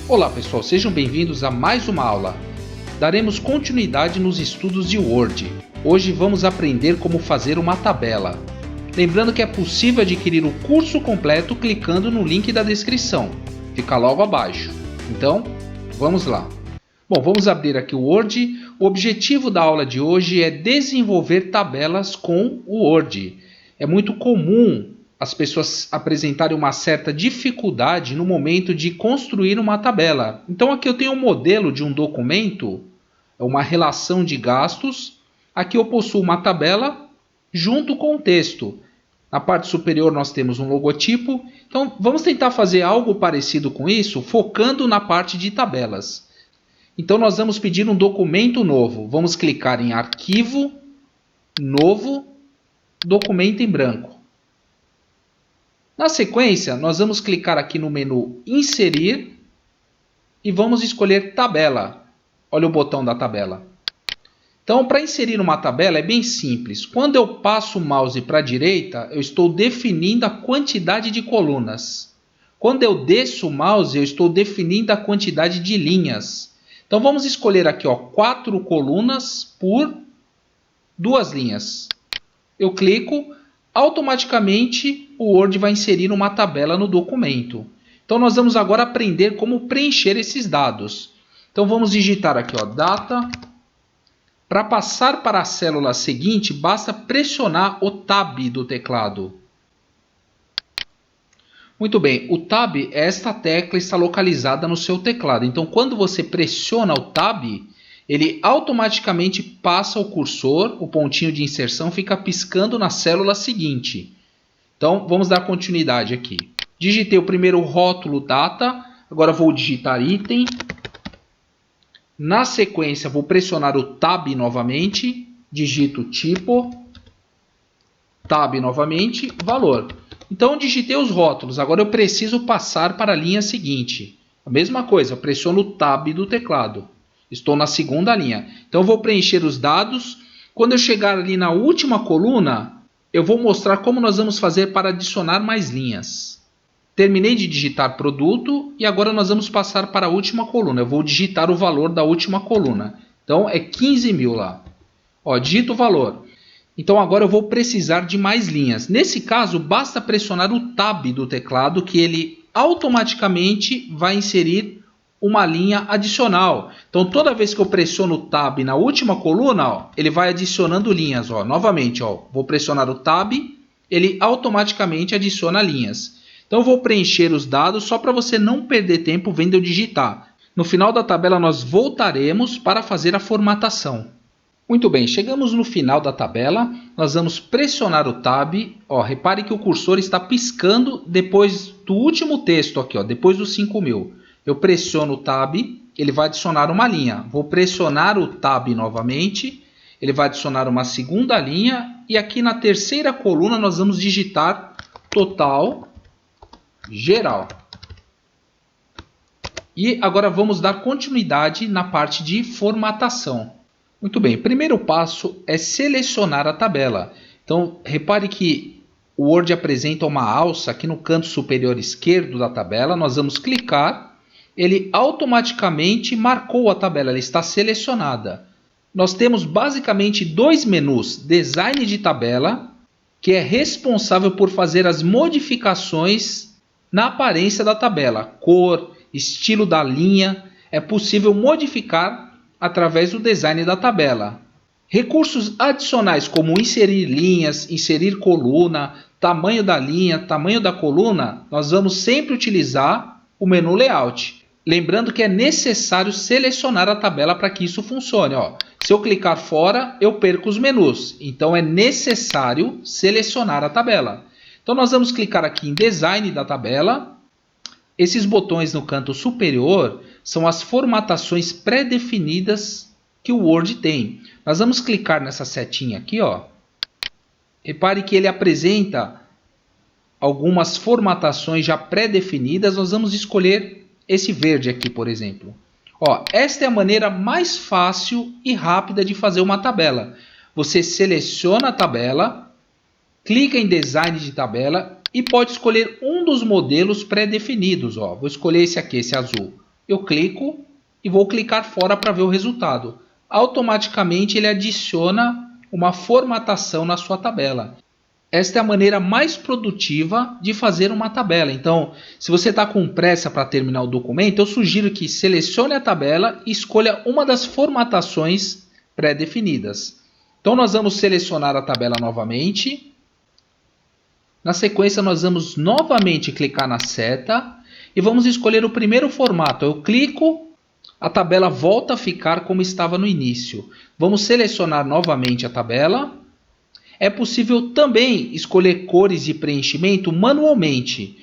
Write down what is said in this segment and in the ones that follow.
Olá pessoal, sejam bem-vindos a mais uma aula. Daremos continuidade nos estudos de Word. Hoje vamos aprender como fazer uma tabela. Lembrando que é possível adquirir o curso completo clicando no link da descrição. Fica logo abaixo. Então, vamos lá. Bom, vamos abrir aqui o Word. O objetivo da aula de hoje é desenvolver tabelas com o Word. É muito comum as pessoas apresentarem uma certa dificuldade no momento de construir uma tabela. Então aqui eu tenho um modelo de um documento, uma relação de gastos. Aqui eu possuo uma tabela junto com o texto. Na parte superior nós temos um logotipo. Então vamos tentar fazer algo parecido com isso, focando na parte de tabelas. Então nós vamos pedir um documento novo. Vamos clicar em Arquivo, Novo, Documento em branco. Na sequência, nós vamos clicar aqui no menu Inserir e vamos escolher Tabela. Olha o botão da tabela. Então, para inserir uma tabela é bem simples. Quando eu passo o mouse para a direita, eu estou definindo a quantidade de colunas. Quando eu desço o mouse, eu estou definindo a quantidade de linhas. Então, vamos escolher aqui 4 colunas por 2 linhas. Eu clico. Automaticamente o Word vai inserir uma tabela no documento. Então nós vamos agora aprender como preencher esses dados. Então vamos digitar aqui data. Para passar para a célula seguinte, basta pressionar o Tab do teclado. Muito bem, o Tab é esta tecla, está localizada no seu teclado. Então quando você pressiona o Tab, ele automaticamente passa o cursor, o pontinho de inserção fica piscando na célula seguinte. Então, vamos dar continuidade aqui. Digitei o primeiro rótulo data, agora vou digitar item. Na sequência, vou pressionar o Tab novamente, digito tipo, Tab novamente, valor. Então, digitei os rótulos, agora eu preciso passar para a linha seguinte. A mesma coisa, eu pressiono o Tab do teclado. Estou na segunda linha. Então, eu vou preencher os dados. Quando eu chegar ali na última coluna, eu vou mostrar como nós vamos fazer para adicionar mais linhas. Terminei de digitar produto e agora nós vamos passar para a última coluna. Eu vou digitar o valor da última coluna. Então, é 15.000 lá. Digito o valor. Então, agora eu vou precisar de mais linhas. Nesse caso, basta pressionar o Tab do teclado que ele automaticamente vai inserir uma linha adicional. Então, toda vez que eu pressiono o Tab na última coluna, ele vai adicionando linhas. Novamente, vou pressionar o Tab, ele automaticamente adiciona linhas. Então, eu vou preencher os dados só para você não perder tempo vendo eu digitar. No final da tabela, nós voltaremos para fazer a formatação. Muito bem, chegamos no final da tabela, nós vamos pressionar o Tab. Repare que o cursor está piscando depois do último texto aqui, depois dos 5.000. Eu pressiono o Tab, ele vai adicionar uma linha. Vou pressionar o Tab novamente, ele vai adicionar uma segunda linha. E aqui na terceira coluna nós vamos digitar total geral. E agora vamos dar continuidade na parte de formatação. Muito bem, o primeiro passo é selecionar a tabela. Então, repare que o Word apresenta uma alça aqui no canto superior esquerdo da tabela. Nós vamos clicar. Ele automaticamente marcou a tabela, ela está selecionada. Nós temos basicamente 2 menus. Design de tabela, que é responsável por fazer as modificações na aparência da tabela. Cor, estilo da linha, é possível modificar através do design da tabela. Recursos adicionais como inserir linhas, inserir coluna, tamanho da linha, tamanho da coluna, nós vamos sempre utilizar o menu Layout. Lembrando que é necessário selecionar a tabela para que isso funcione. Se eu clicar fora, eu perco os menus. Então é necessário selecionar a tabela. Então nós vamos clicar aqui em Design da tabela. Esses botões no canto superior são as formatações pré-definidas que o Word tem. Nós vamos clicar nessa setinha aqui. Repare que ele apresenta algumas formatações já pré-definidas. Nós vamos escolher esse verde aqui, por exemplo. Esta é a maneira mais fácil e rápida de fazer uma tabela. Você seleciona a tabela, clica em Design de tabela e pode escolher um dos modelos pré-definidos. Vou escolher esse aqui, esse azul. eu clico e vou clicar fora para ver o resultado. Automaticamente ele adiciona uma formatação na sua tabela. Esta é a maneira mais produtiva de fazer uma tabela. Então, se você está com pressa para terminar o documento, eu sugiro que selecione a tabela e escolha uma das formatações pré-definidas. Então, nós vamos selecionar a tabela novamente. Na sequência, nós vamos novamente clicar na seta e vamos escolher o primeiro formato. Eu clico, a tabela volta a ficar como estava no início. Vamos selecionar novamente a tabela. É possível também escolher cores de preenchimento manualmente.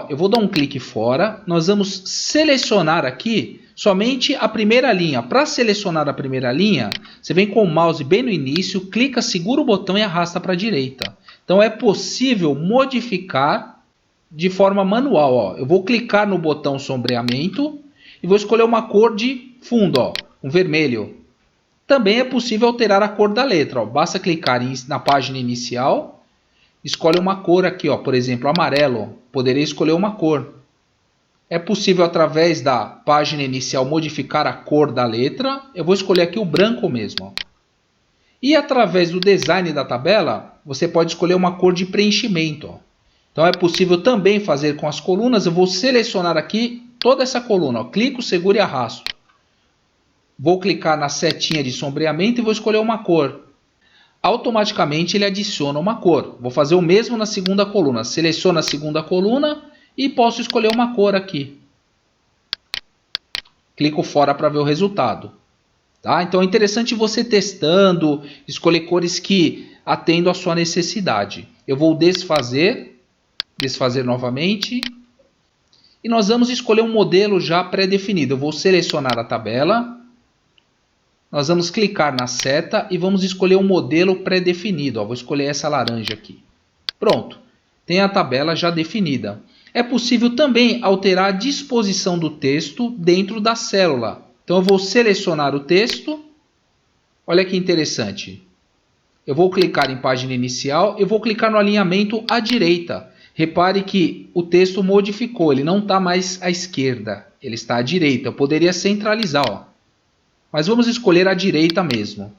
Eu vou dar um clique fora. Nós vamos selecionar aqui somente a primeira linha. Para selecionar a primeira linha, você vem com o mouse bem no início, clica, segura o botão e arrasta para a direita. Então é possível modificar de forma manual. Eu vou clicar no botão sombreamento e vou escolher uma cor de fundo, um vermelho. Também é possível alterar a cor da letra. Basta clicar na página inicial, escolhe uma cor aqui, por exemplo, amarelo. Poderei escolher uma cor. É possível, através da página inicial, modificar a cor da letra. Eu vou escolher aqui o branco mesmo. E através do design da tabela, você pode escolher uma cor de preenchimento. Então é possível também fazer com as colunas. Eu vou selecionar aqui toda essa coluna. Clico, seguro e arrasto. Vou clicar na setinha de sombreamento e vou escolher uma cor. Automaticamente ele adiciona uma cor. Vou fazer o mesmo na segunda coluna. Seleciono a segunda coluna e posso escolher uma cor aqui. Clico fora para ver o resultado. Tá? Então é interessante você testando, escolher cores que atendam à sua necessidade. Eu vou desfazer novamente. E nós vamos escolher um modelo já pré-definido. Eu vou selecionar a tabela. Nós vamos clicar na seta e vamos escolher um modelo pré-definido. Vou escolher essa laranja aqui. Pronto, tem a tabela já definida. É possível também alterar a disposição do texto dentro da célula. Então eu vou selecionar o texto. Olha que interessante. Eu vou clicar em página inicial e vou clicar no alinhamento à direita. Repare que o texto modificou, ele não está mais à esquerda, ele está à direita. Eu poderia centralizar, mas vamos escolher a direita mesmo.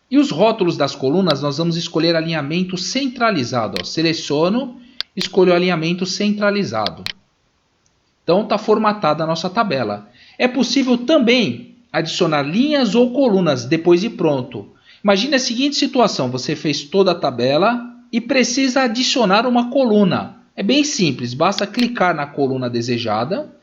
E os rótulos das colunas, nós vamos escolher alinhamento centralizado. Seleciono, escolho o alinhamento centralizado. Então está formatada a nossa tabela. É possível também adicionar linhas ou colunas depois de pronto. Imagine a seguinte situação, você fez toda a tabela e precisa adicionar uma coluna. É bem simples, basta clicar na coluna desejada.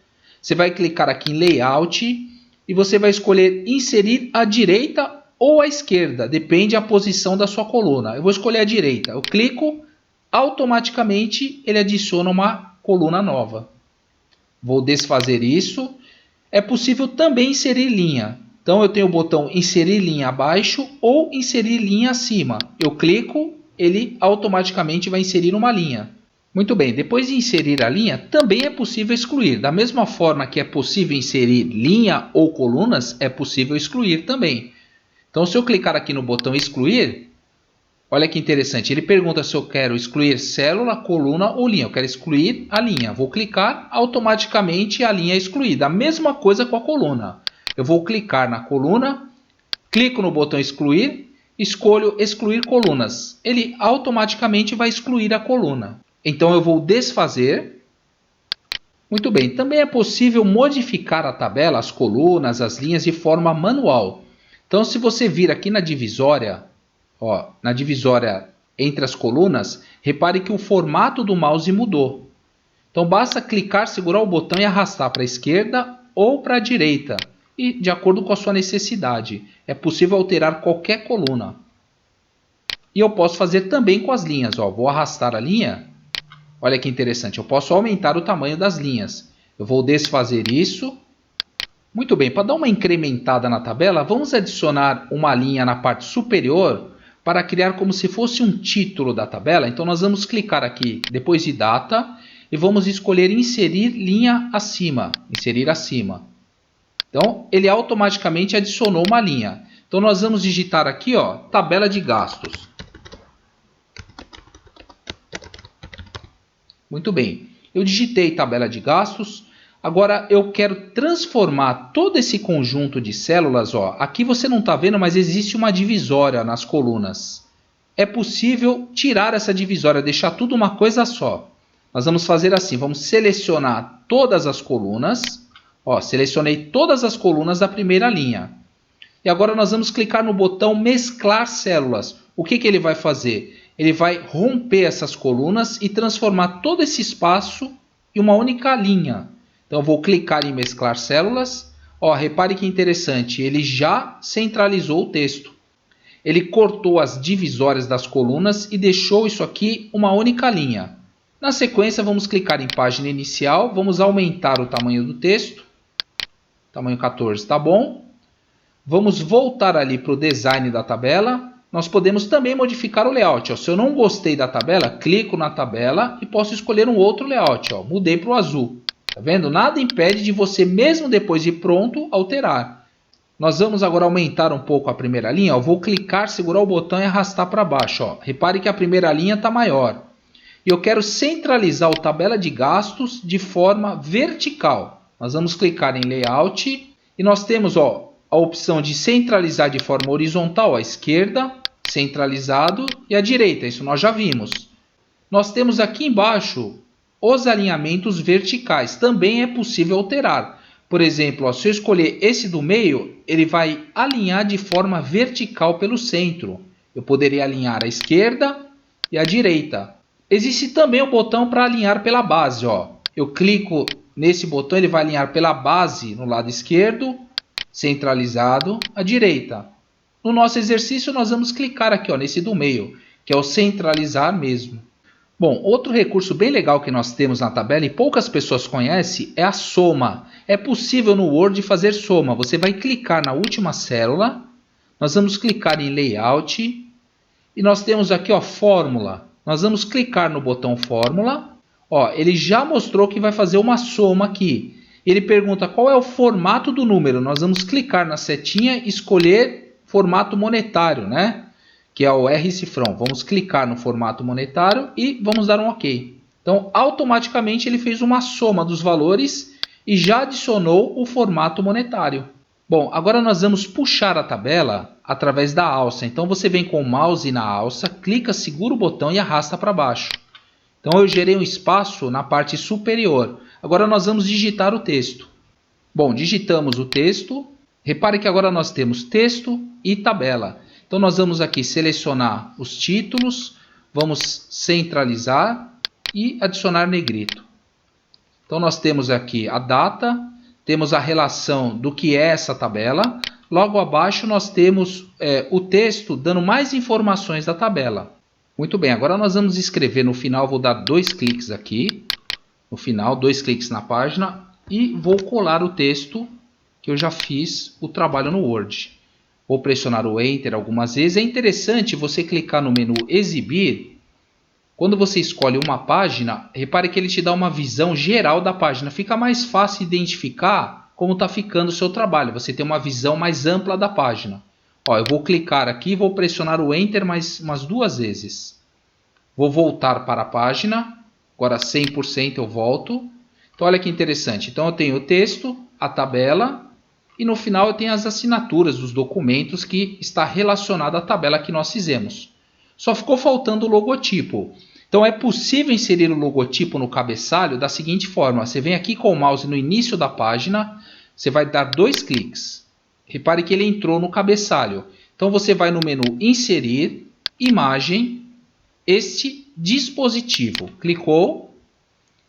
Você vai clicar aqui em Layout e você vai escolher inserir à direita ou à esquerda, depende da posição da sua coluna. Eu vou escolher a direita, eu clico, automaticamente ele adiciona uma coluna nova. Vou desfazer isso. É possível também inserir linha. Então eu tenho o botão inserir linha abaixo ou inserir linha acima. Eu clico, ele automaticamente vai inserir uma linha. Muito bem, depois de inserir a linha, também é possível excluir. Da mesma forma que é possível inserir linha ou colunas, é possível excluir também. Então se eu clicar aqui no botão excluir, olha que interessante, ele pergunta se eu quero excluir célula, coluna ou linha. Eu quero excluir a linha. Vou clicar, automaticamente a linha é excluída. A mesma coisa com a coluna. Eu vou clicar na coluna, clico no botão excluir, escolho excluir colunas. Ele automaticamente vai excluir a coluna. Então eu vou desfazer. Muito bem, também é possível modificar a tabela, as colunas, as linhas de forma manual. Então se você vir aqui na divisória, na divisória entre as colunas, repare que o formato do mouse mudou. Então basta clicar, segurar o botão e arrastar para a esquerda ou para a direita, e de acordo com a sua necessidade. É possível alterar qualquer coluna. E eu posso fazer também com as linhas. Vou arrastar a linha. Olha que interessante, eu posso aumentar o tamanho das linhas. Eu vou desfazer isso. Muito bem, para dar uma incrementada na tabela, vamos adicionar uma linha na parte superior para criar como se fosse um título da tabela. Então nós vamos clicar aqui depois de data e vamos escolher inserir linha acima. Inserir acima. Então ele automaticamente adicionou uma linha. Então nós vamos digitar aqui, tabela de gastos. Muito bem, eu digitei tabela de gastos. Agora eu quero transformar todo esse conjunto de células. Ó, aqui você não está vendo, mas existe uma divisória nas colunas. É possível tirar essa divisória, deixar tudo uma coisa só. Nós vamos fazer assim, vamos selecionar todas as colunas. Ó, selecionei todas as colunas da primeira linha. E agora nós vamos clicar no botão mesclar células. O que ele vai fazer? Ele vai romper essas colunas e transformar todo esse espaço em uma única linha. Então eu vou clicar em mesclar células. Ó, repare que interessante, ele já centralizou o texto. Ele cortou as divisórias das colunas e deixou isso aqui uma única linha. Na sequência, vamos clicar em página inicial, vamos aumentar o tamanho do texto. Tamanho 14 está bom. Vamos voltar ali para o design da tabela. Nós podemos também modificar o layout. Ó. Se eu não gostei da tabela, clico na tabela e posso escolher um outro layout. Ó. Mudei para o azul. Tá vendo? Nada impede de você, mesmo depois de pronto, alterar. Nós vamos agora aumentar um pouco a primeira linha. Ó. Vou clicar, segurar o botão e arrastar para baixo. Ó. Repare que a primeira linha está maior. E eu quero centralizar o tabela de gastos de forma vertical. Nós vamos clicar em Layout e nós temos ó, a opção de centralizar de forma horizontal à esquerda, centralizado, e à direita. Isso nós já vimos. Nós temos aqui embaixo os alinhamentos verticais. Também é possível alterar. Por exemplo, ó, se eu escolher esse do meio, ele vai alinhar de forma vertical pelo centro. Eu poderia alinhar à esquerda e à direita. Existe também o botão para alinhar pela base. Ó. Eu clico nesse botão, ele vai alinhar pela base no lado esquerdo, centralizado, à direita. No nosso exercício, nós vamos clicar aqui ó, nesse do meio, que é o centralizar mesmo. Bom, outro recurso bem legal que nós temos na tabela e poucas pessoas conhecem é a soma. É possível no Word fazer soma. Você vai clicar na última célula, nós vamos clicar em Layout e nós temos aqui ó, Fórmula. Nós vamos clicar no botão Fórmula. Ó, ele já mostrou que vai fazer uma soma aqui. Ele pergunta qual é o formato do número. Nós vamos clicar na setinha e escolher formato monetário, né? Que é o R-cifrão. Vamos clicar no formato monetário e vamos dar um OK. Então, automaticamente ele fez uma soma dos valores e já adicionou o formato monetário. Bom, agora nós vamos puxar a tabela através da alça. Então você vem com o mouse na alça, clica, segura o botão e arrasta para baixo. Então eu gerei um espaço na parte superior. Agora nós vamos digitar o texto. Bom, digitamos o texto. Repare que agora nós temos texto e tabela. Então nós vamos aqui selecionar os títulos, vamos centralizar e adicionar negrito. Então nós temos aqui a data, temos a relação do que é essa tabela. Logo abaixo nós temos o texto dando mais informações da tabela. Muito bem, agora nós vamos escrever no final, vou dar 2 cliques aqui. No final, 2 cliques na página e vou colar o texto que eu já fiz o trabalho no Word. Vou pressionar o Enter algumas vezes. É interessante você clicar no menu Exibir. Quando você escolhe uma página, repare que ele te dá uma visão geral da página. Fica mais fácil identificar como está ficando o seu trabalho. Você tem uma visão mais ampla da página. Ó, eu vou clicar aqui e vou pressionar o Enter mais umas 2 vezes. Vou voltar para a página. Agora 100% eu volto. Então olha que interessante. Então eu tenho o texto, a tabela e no final eu tenho as assinaturas dos documentos que está relacionado à tabela que nós fizemos. Só ficou faltando o logotipo. Então é possível inserir o logotipo no cabeçalho da seguinte forma. Você vem aqui com o mouse no início da página, você vai dar 2 cliques. Repare que ele entrou no cabeçalho. Então você vai no menu Inserir, Imagem, este dispositivo. Clicou.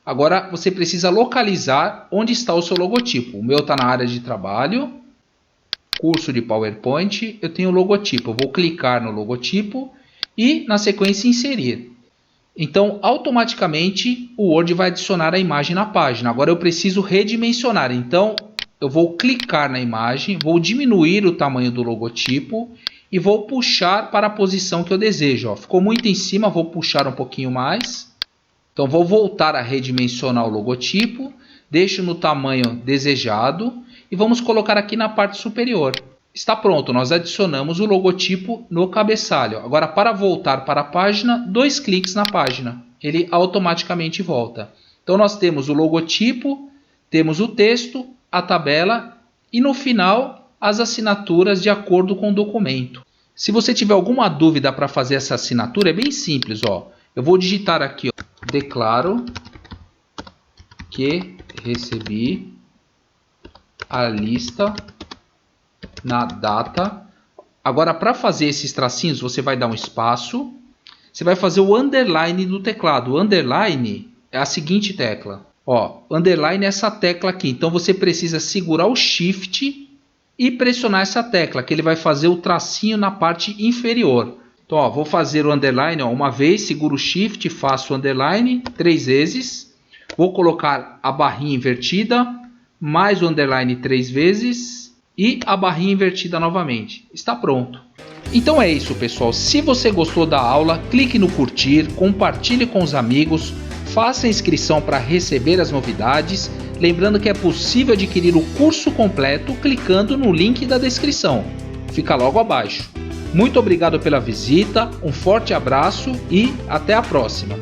Agora você precisa localizar onde está o seu logotipo. O meu está na área de trabalho, curso de PowerPoint, eu tenho o logotipo. Eu vou clicar no logotipo e na sequência inserir. Então automaticamente o Word vai adicionar a imagem na página. Agora eu preciso redimensionar. Então eu vou clicar na imagem, vou diminuir o tamanho do logotipo e vou puxar para a posição que eu desejo. Ó, ficou muito em cima, vou puxar um pouquinho mais. Então vou voltar a redimensionar o logotipo, deixo no tamanho desejado e vamos colocar aqui na parte superior. Está pronto, nós adicionamos o logotipo no cabeçalho. Agora para voltar para a página, 2 cliques na página, ele automaticamente volta. Então nós temos o logotipo, temos o texto, a tabela e no final as assinaturas de acordo com o documento. Se você tiver alguma dúvida para fazer essa assinatura, é bem simples, ó. Eu vou digitar aqui, ó, declaro que recebi a lista na data. Agora, para fazer esses tracinhos, você vai dar um espaço. Você vai fazer o underline do teclado. O underline é a seguinte tecla. Ó, underline é essa tecla aqui. Então, você precisa segurar o Shift e pressionar essa tecla, que ele vai fazer o tracinho na parte inferior. Então, ó, vou fazer o underline, ó, uma vez, seguro o Shift, faço o underline 3 vezes. Vou colocar a barrinha invertida, mais o underline 3 vezes e a barrinha invertida novamente. Está pronto. Então é isso, pessoal. Se você gostou da aula, clique no curtir, compartilhe com os amigos, faça a inscrição para receber as novidades. Lembrando que é possível adquirir o curso completo clicando no link da descrição. Fica logo abaixo. Muito obrigado pela visita, um forte abraço e até a próxima.